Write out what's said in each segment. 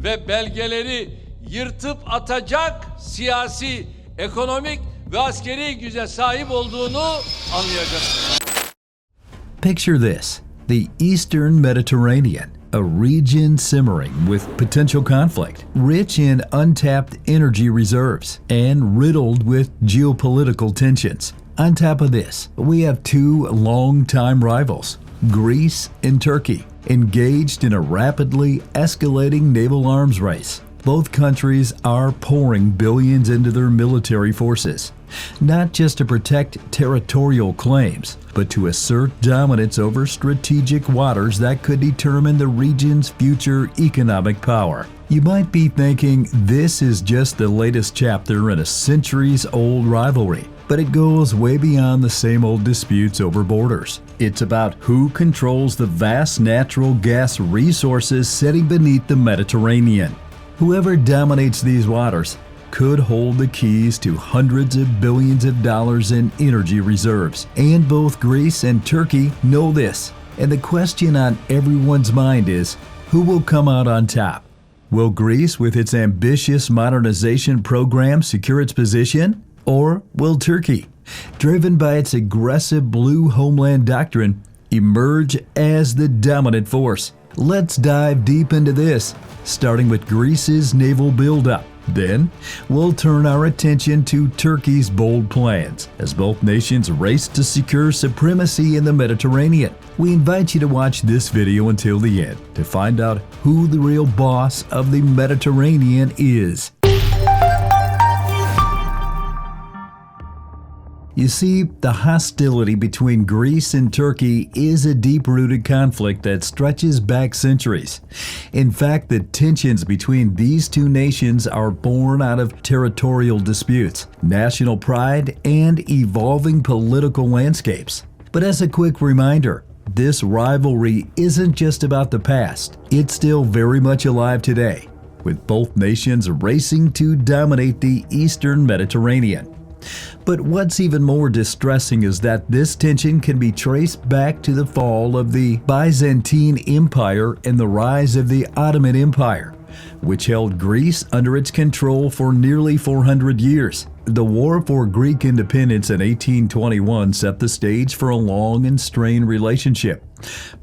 ve belgeleri yırtıp atacak siyasi, ekonomik ve askeri güce sahip olduğunu anlayacaksınız. Picture this: the Eastern Mediterranean, a region simmering with potential conflict, rich in untapped energy reserves, and riddled with geopolitical tensions. On top of this, we have two longtime rivals, Greece and Turkey, engaged in a rapidly escalating naval arms race. Both countries are pouring billions into their military forces, not just to protect territorial claims, but to assert dominance over strategic waters that could determine the region's future economic power. You might be thinking this is just the latest chapter in a centuries-old rivalry, but it goes way beyond the same old disputes over borders. It's about who controls the vast natural gas resources sitting beneath the Mediterranean. Whoever dominates these waters could hold the keys to hundreds of billions of dollars in energy reserves. And both Greece and Turkey know this. And the question on everyone's mind is, who will come out on top? Will Greece, with its ambitious modernization program, secure its position? Or will Turkey, driven by its aggressive Blue Homeland Doctrine, emerge as the dominant force? Let's dive deep into this, starting with Greece's naval buildup. Then, we'll turn our attention to Turkey's bold plans as both nations race to secure supremacy in the Mediterranean. We invite you to watch this video until the end to find out who the real boss of the Mediterranean is. You see, the hostility between Greece and Turkey is a deep-rooted conflict that stretches back centuries. In fact, the tensions between these two nations are born out of territorial disputes, national pride, and evolving political landscapes. But as a quick reminder, this rivalry isn't just about the past. It's still very much alive today, with both nations racing to dominate the Eastern Mediterranean. But what's even more distressing is that this tension can be traced back to the fall of the Byzantine Empire and the rise of the Ottoman Empire, which held Greece under its control for nearly 400 years. The War for Greek Independence in 1821 set the stage for a long and strained relationship,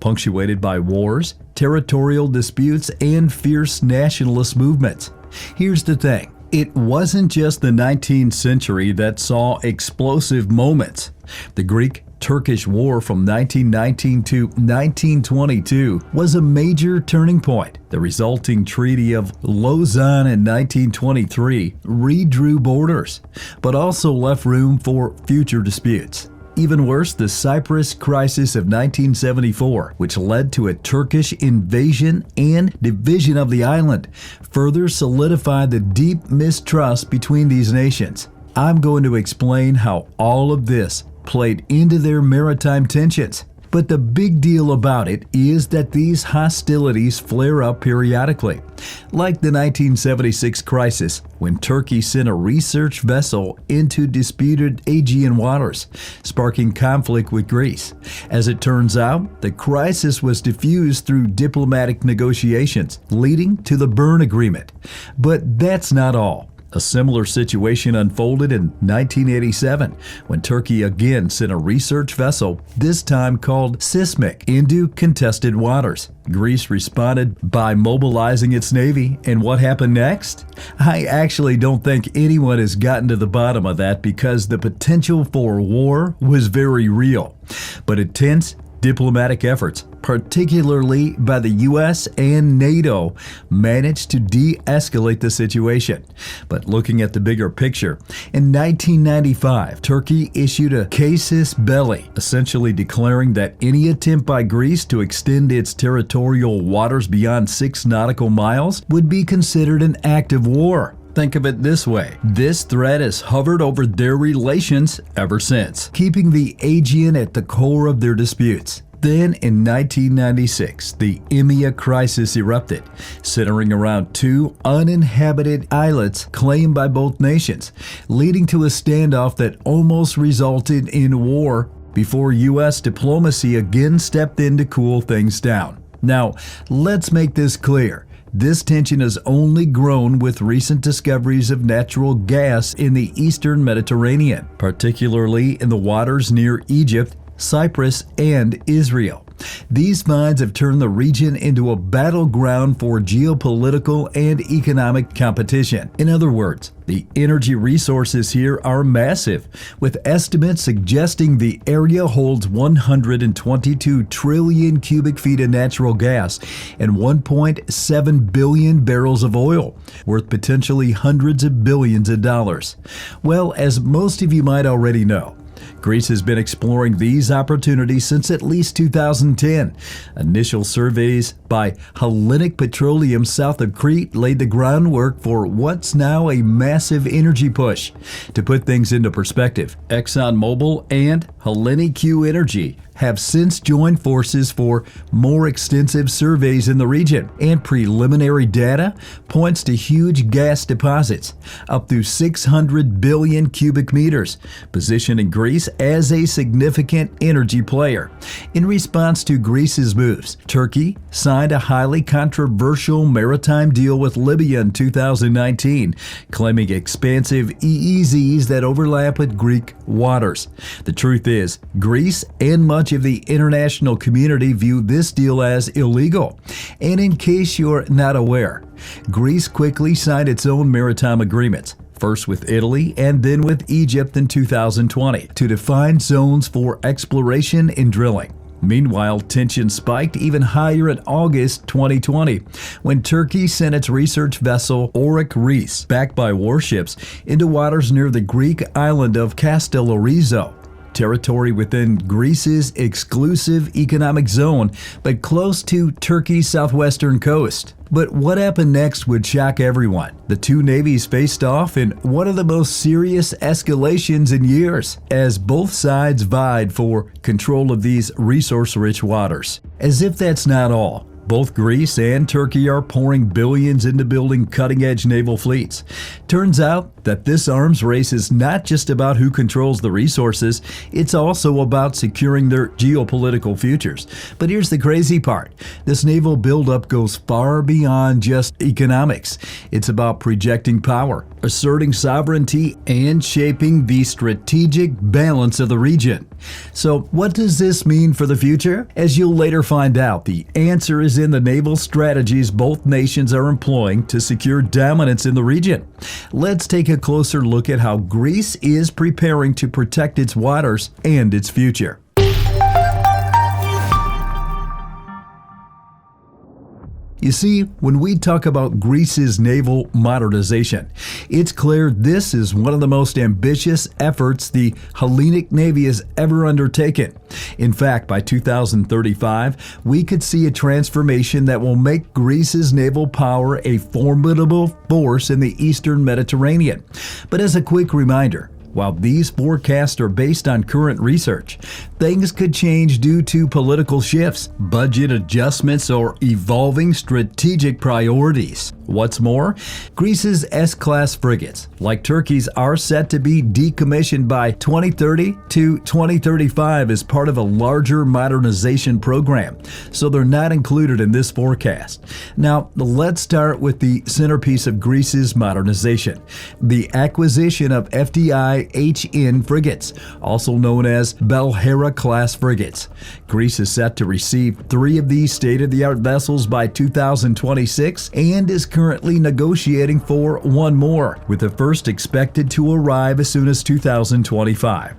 punctuated by wars, territorial disputes, and fierce nationalist movements. Here's the thing. It wasn't just the 19th century that saw explosive moments. The Greek-Turkish War from 1919 to 1922 was a major turning point. The resulting Treaty of Lausanne in 1923 redrew borders, but also left room for future disputes. Even worse, the Cyprus crisis of 1974, which led to a Turkish invasion and division of the island, further solidified the deep mistrust between these nations. I'm going to explain how all of this played into their maritime tensions. But the big deal about it is that these hostilities flare up periodically, like the 1976 crisis when Turkey sent a research vessel into disputed Aegean waters, sparking conflict with Greece. As it turns out, the crisis was diffused through diplomatic negotiations, leading to the Bern Agreement. But that's not all. A similar situation unfolded in 1987 when Turkey again sent a research vessel, this time called Sismik, into contested waters. Greece responded by mobilizing its navy, and what happened next? I actually don't think anyone has gotten to the bottom of that because the potential for war was very real. But intense diplomatic efforts, particularly by the U.S. and NATO, managed to de-escalate the situation. But looking at the bigger picture, in 1995, Turkey issued a casus belli, essentially declaring that any attempt by Greece to extend its territorial waters beyond 6 nautical miles would be considered an act of war. Think of it this way. This threat has hovered over their relations ever since, keeping the Aegean at the core of their disputes. Then in 1996, the EMEA crisis erupted, centering around 2 uninhabited islets claimed by both nations, leading to a standoff that almost resulted in war before U.S. diplomacy again stepped in to cool things down. Now, let's make this clear. This tension has only grown with recent discoveries of natural gas in the eastern Mediterranean, particularly in the waters near Egypt, Cyprus, and Israel. These finds have turned the region into a battleground for geopolitical and economic competition. In other words, the energy resources here are massive, with estimates suggesting the area holds 122 trillion cubic feet of natural gas and 1.7 billion barrels of oil, worth potentially hundreds of billions of dollars. Well, as most of you might already know, Greece has been exploring these opportunities since at least 2010. Initial surveys by Hellenic Petroleum south of Crete laid the groundwork for what's now a massive energy push. To put things into perspective, ExxonMobil and Hellenic Q Energy have since joined forces for more extensive surveys in the region, and preliminary data points to huge gas deposits, up to 600 billion cubic meters, positioning Greece as a significant energy player. In response to Greece's moves, Turkey signed a highly controversial maritime deal with Libya in 2019, claiming expansive EEZs that overlap with Greek waters. The truth is, Greece and much of the international community view this deal as illegal. And in case you're not aware, Greece quickly signed its own maritime agreements, first with Italy and then with Egypt in 2020, to define zones for exploration and drilling. Meanwhile, tension spiked even higher in August 2020 when Turkey sent its research vessel Oryx Reis, backed by warships, into waters near the Greek island of Castellorizo, territory within Greece's exclusive economic zone, but close to Turkey's southwestern coast. But what happened next would shock everyone. The two navies faced off in one of the most serious escalations in years, as both sides vied for control of these resource-rich waters. As if that's not all, both Greece and Turkey are pouring billions into building cutting-edge naval fleets. Turns out that this arms race is not just about who controls the resources, it's also about securing their geopolitical futures. But here's the crazy part. This naval buildup goes far beyond just economics. It's about projecting power, asserting sovereignty, and shaping the strategic balance of the region. So what does this mean for the future? As you'll later find out, the answer is in the naval strategies both nations are employing to secure dominance in the region. Let's take a closer look at how Greece is preparing to protect its waters and its future. You see, when we talk about Greece's naval modernization, it's clear this is one of the most ambitious efforts the Hellenic Navy has ever undertaken. In fact, by 2035, we could see a transformation that will make Greece's naval power a formidable force in the eastern Mediterranean. But as a quick reminder, while these forecasts are based on current research, things could change due to political shifts, budget adjustments, or evolving strategic priorities. What's more, Greece's S-class frigates, like Turkey's, are set to be decommissioned by 2030 to 2035 as part of a larger modernization program, so they're not included in this forecast. Now, let's start with the centerpiece of Greece's modernization, the acquisition of FDI-HN frigates, also known as Belhera-class frigates. Greece is set to receive 3 of these state-of-the-art vessels by 2026 and is currently negotiating for 1 more, with the first expected to arrive as soon as 2025.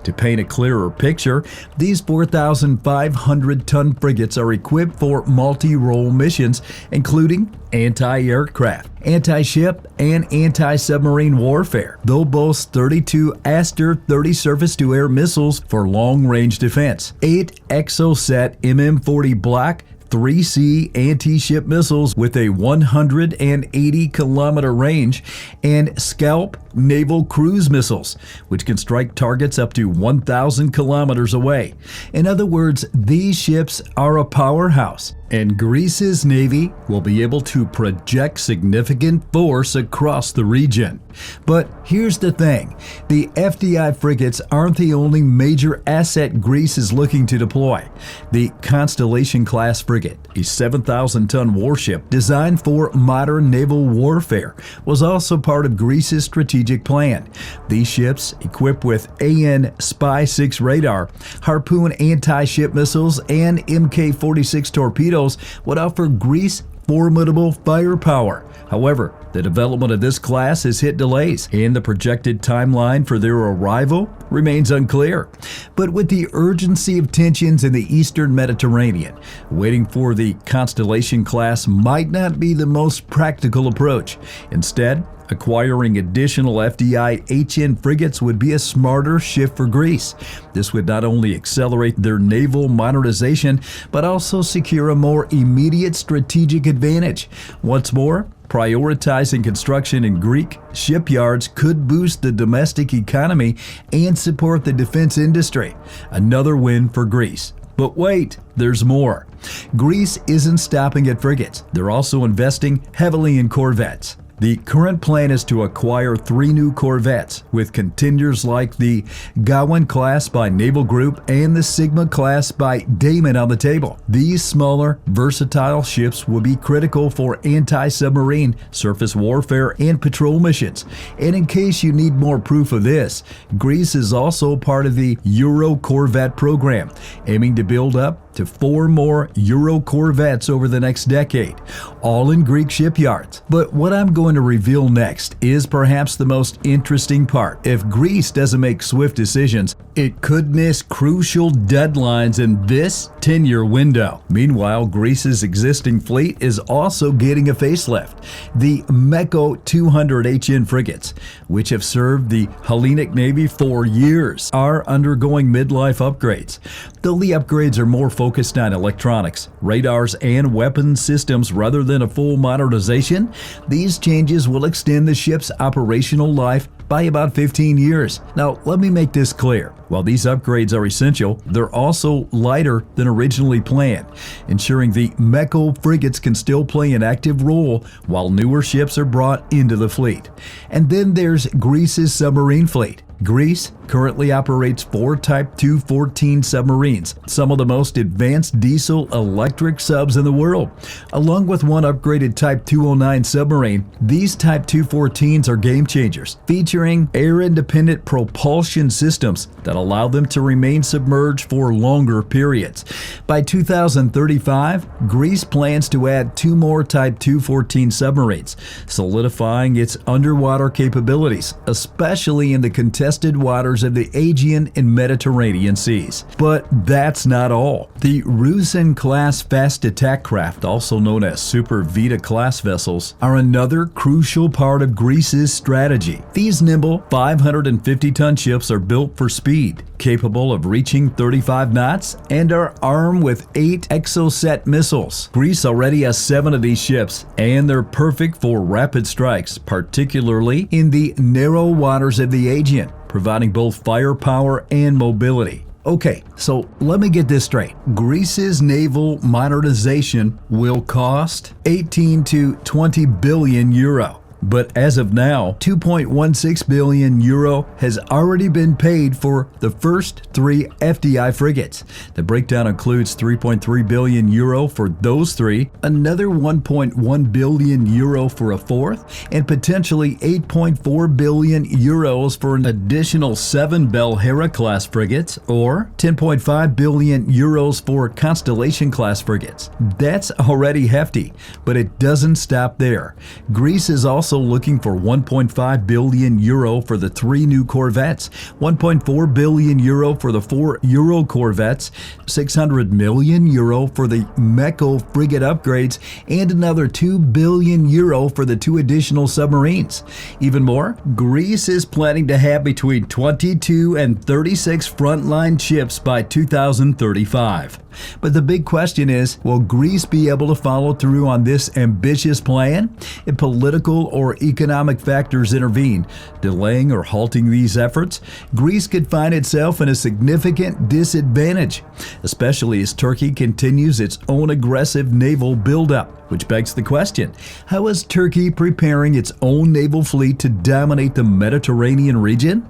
To paint a clearer picture, these 4,500-ton frigates are equipped for multi-role missions, including anti-aircraft, anti-ship, and anti-submarine warfare. They'll boast 32 Aster 30 surface-to-air missiles for long-range defense, 8 Exocet MM-40 Block 3C anti-ship missiles with a 180-kilometer range, and Scalp naval cruise missiles, which can strike targets up to 1,000 kilometers away. In other words, these ships are a powerhouse. and Greece's navy will be able to project significant force across the region. But here's the thing, the FDI frigates aren't the only major asset Greece is looking to deploy. The Constellation-class frigate, a 7,000-ton warship designed for modern naval warfare, was also part of Greece's strategic plan. These ships, equipped with AN Spy-6 radar, Harpoon anti-ship missiles, and Mk-46 torpedoes, would offer Greece formidable firepower. However, the development of this class has hit delays, and the projected timeline for their arrival remains unclear. But with the urgency of tensions in the eastern Mediterranean, waiting for the Constellation class might not be the most practical approach. Instead, acquiring additional FDI HN frigates would be a smarter shift for Greece. This would not only accelerate their naval modernization, but also secure a more immediate strategic advantage. Once more, prioritizing construction in Greek shipyards could boost the domestic economy and support the defense industry. Another win for Greece. But wait, there's more. Greece isn't stopping at frigates. They're also investing heavily in corvettes. The current plan is to acquire 3 new corvettes, with contenders like the Gawain class by Naval Group and the Sigma class by Damon on the table. These smaller, versatile ships will be critical for anti-submarine, surface warfare, and patrol missions. And in case you need more proof of this, Greece is also part of the Euro Corvette program, aiming to build up to 4 more Euro corvettes over the next decade, all in Greek shipyards. But what I'm going to reveal next is perhaps the most interesting part. If Greece doesn't make swift decisions, it could miss crucial deadlines in this 10-year window. Meanwhile, Greece's existing fleet is also getting a facelift. The Meko 200 HN frigates, which have served the Hellenic Navy for years, are undergoing midlife upgrades. Though the upgrades are more focused on electronics, radars, and weapon systems rather than a full modernization, these changes will extend the ship's operational life by about 15 years. Now, let me make this clear. While these upgrades are essential, they're also lighter than originally planned, ensuring the Meko frigates can still play an active role while newer ships are brought into the fleet. And then there's Greece's submarine fleet. Greece currently operates 4 Type 214 submarines, some of the most advanced diesel-electric subs in the world. Along with 1 upgraded Type 209 submarine, these Type 214s are game changers, featuring air-independent propulsion systems that allow them to remain submerged for longer periods. By 2035, Greece plans to add 2 more Type 214 submarines, solidifying its underwater capabilities, especially in the contested waters of the Aegean and Mediterranean seas. But that's not all. The Rusin-class fast attack craft, also known as Super Vita class vessels, are another crucial part of Greece's strategy. These nimble 550-ton ships are built for speed, capable of reaching 35 knots, and are armed with 8 Exocet missiles. Greece already has 7 of these ships, and they're perfect for rapid strikes, particularly in the narrow waters of the Aegean, providing both firepower and mobility. Okay, so let me get this straight. Greece's naval modernization will cost 18 to 20 billion euro. But as of now, 2.16 billion euro has already been paid for the first 3 FDI frigates. The breakdown includes 3.3 billion euro for those 3, another 1.1 billion euro for a 4th, and potentially 8.4 billion euros for an additional 7 Belhera class frigates, or 10.5 billion euros for Constellation class frigates. That's already hefty, but it doesn't stop there. Greece is also looking for 1.5 billion euro for the 3 new corvettes, 1.4 billion euro for the 4 Euro corvettes, 600 million euro for the Meko frigate upgrades, and another 2 billion euro for the 2 additional submarines. Even more, Greece is planning to have between 22 and 36 frontline ships by 2035. But the big question is, will Greece be able to follow through on this ambitious plan? In political or economic factors intervene, delaying or halting these efforts, Greece could find itself in a significant disadvantage, especially as Turkey continues its own aggressive naval buildup. Which begs the question, how is Turkey preparing its own naval fleet to dominate the Mediterranean region?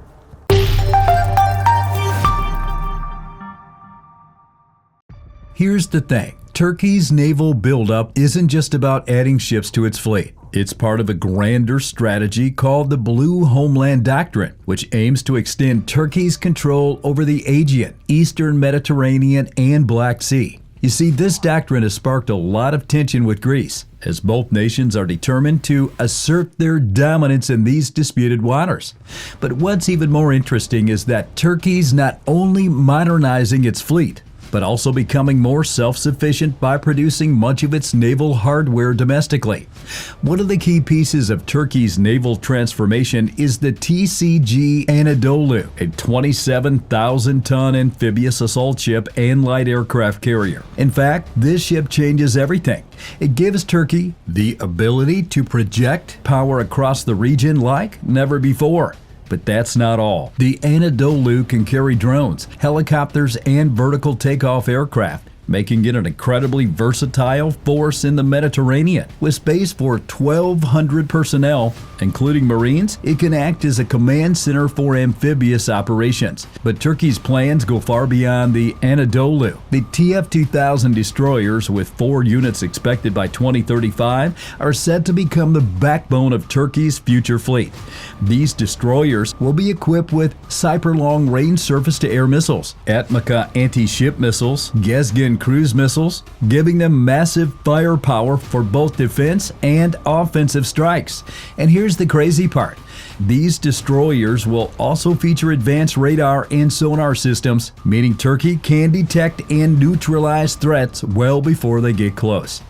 Here's the thing. Turkey's naval buildup isn't just about adding ships to its fleet. It's part of a grander strategy called the Blue Homeland Doctrine, which aims to extend Turkey's control over the Aegean, Eastern Mediterranean, and Black Sea. You see, this doctrine has sparked a lot of tension with Greece, as both nations are determined to assert their dominance in these disputed waters. But what's even more interesting is that Turkey's not only modernizing its fleet, but also becoming more self-sufficient by producing much of its naval hardware domestically. One of the key pieces of Turkey's naval transformation is the TCG Anadolu, a 27,000-ton amphibious assault ship and light aircraft carrier. In fact, this ship changes everything. It gives Turkey the ability to project power across the region like never before. But that's not all. The Anadolu can carry drones, helicopters, and vertical takeoff aircraft, making it an incredibly versatile force in the Mediterranean. With space for 1,200 personnel, including Marines, it can act as a command center for amphibious operations. But Turkey's plans go far beyond the Anadolu. The TF-2000 destroyers, with 4 units expected by 2035, are set to become the backbone of Turkey's future fleet. These destroyers will be equipped with Cyper long-range surface-to-air missiles, Atmaka anti-ship missiles, Gezgin cruise missiles, giving them massive firepower for both defense and offensive strikes. And here's the crazy part. These destroyers will also feature advanced radar and sonar systems, meaning Turkey can detect and neutralize threats well before they get close.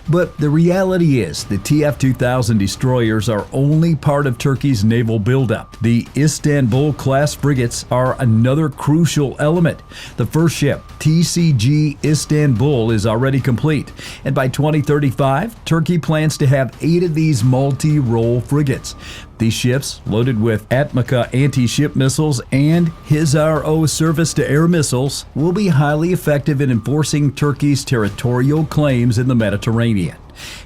But the reality is, the TF-2000 destroyers are only part of Turkey's naval buildup. The Istanbul-class frigates are another crucial element. The first ship, TCG Istanbul, is already complete, and by 2035, Turkey plans to have 8 of these multi-role frigates. These ships, loaded with Atmaka anti-ship missiles and Hizar-O surface-to-air missiles, will be highly effective in enforcing Turkey's territorial claims in the Mediterranean.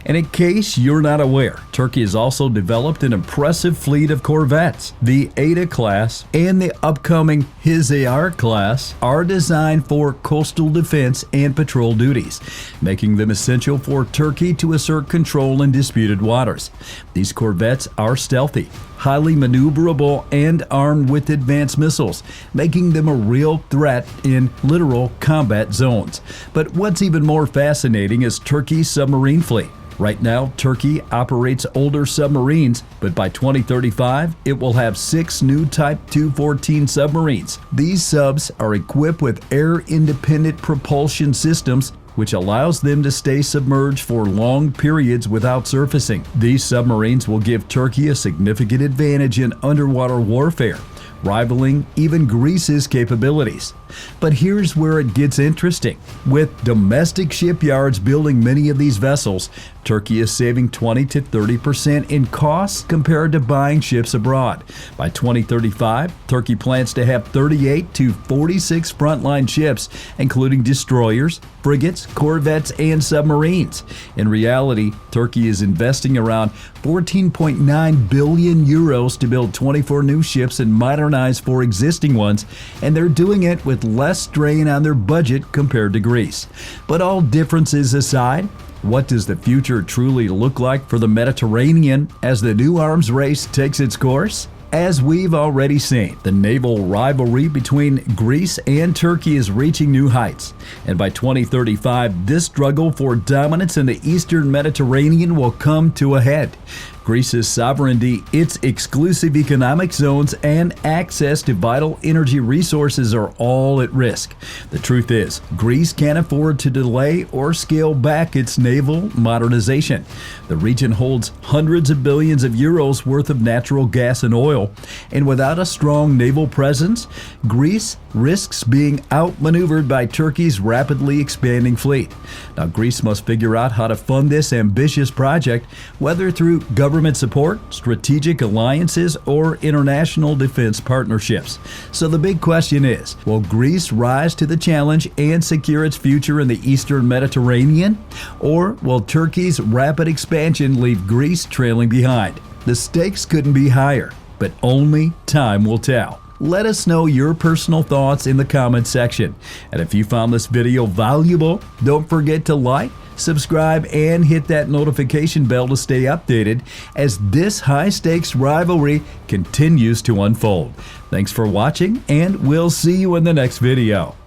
And in case you're not aware, Turkey has also developed an impressive fleet of corvettes. The Ada class and the upcoming Hizar class are designed for coastal defense and patrol duties, making them essential for Turkey to assert control in disputed waters. These corvettes are stealthy, highly maneuverable, and armed with advanced missiles, making them a real threat in literal combat zones. But what's even more fascinating is Turkey's submarine fleet. Right now, Turkey operates older submarines, but by 2035, it will have 6 new Type 214 submarines. These subs are equipped with air-independent propulsion systems, which allows them to stay submerged for long periods without surfacing. These submarines will give Turkey a significant advantage in underwater warfare, rivaling even Greece's capabilities. But here's where it gets interesting. With domestic shipyards building many of these vessels, Turkey is saving 20 to 30% in costs compared to buying ships abroad. By 2035, Turkey plans to have 38 to 46 frontline ships, including destroyers, frigates, corvettes, and submarines. In reality, Turkey is investing around 14.9 billion euros to build 24 new ships and modernize 4 existing ones, and they're doing it with less strain on their budget compared to Greece. But all differences aside, what does the future truly look like for the Mediterranean as the new arms race takes its course? As we've already seen, the naval rivalry between Greece and Turkey is reaching new heights. And by 2035, this struggle for dominance in the Eastern Mediterranean will come to a head. Greece's sovereignty, its exclusive economic zones, and access to vital energy resources are all at risk. The truth is, Greece can't afford to delay or scale back its naval modernization. The region holds hundreds of billions of euros worth of natural gas and oil, and without a strong naval presence, Greece risks being outmaneuvered by Turkey's rapidly expanding fleet. Now, Greece must figure out how to fund this ambitious project, whether through government government support, strategic alliances, or international defense partnerships. So the big question is, will Greece rise to the challenge and secure its future in the Eastern Mediterranean? Or will Turkey's rapid expansion leave Greece trailing behind? The stakes couldn't be higher, but only time will tell. Let us know your personal thoughts in the comment section. And if you found this video valuable, don't forget to like, subscribe, and hit that notification bell to stay updated as this high-stakes rivalry continues to unfold. Thanks for watching, and we'll see you in the next video.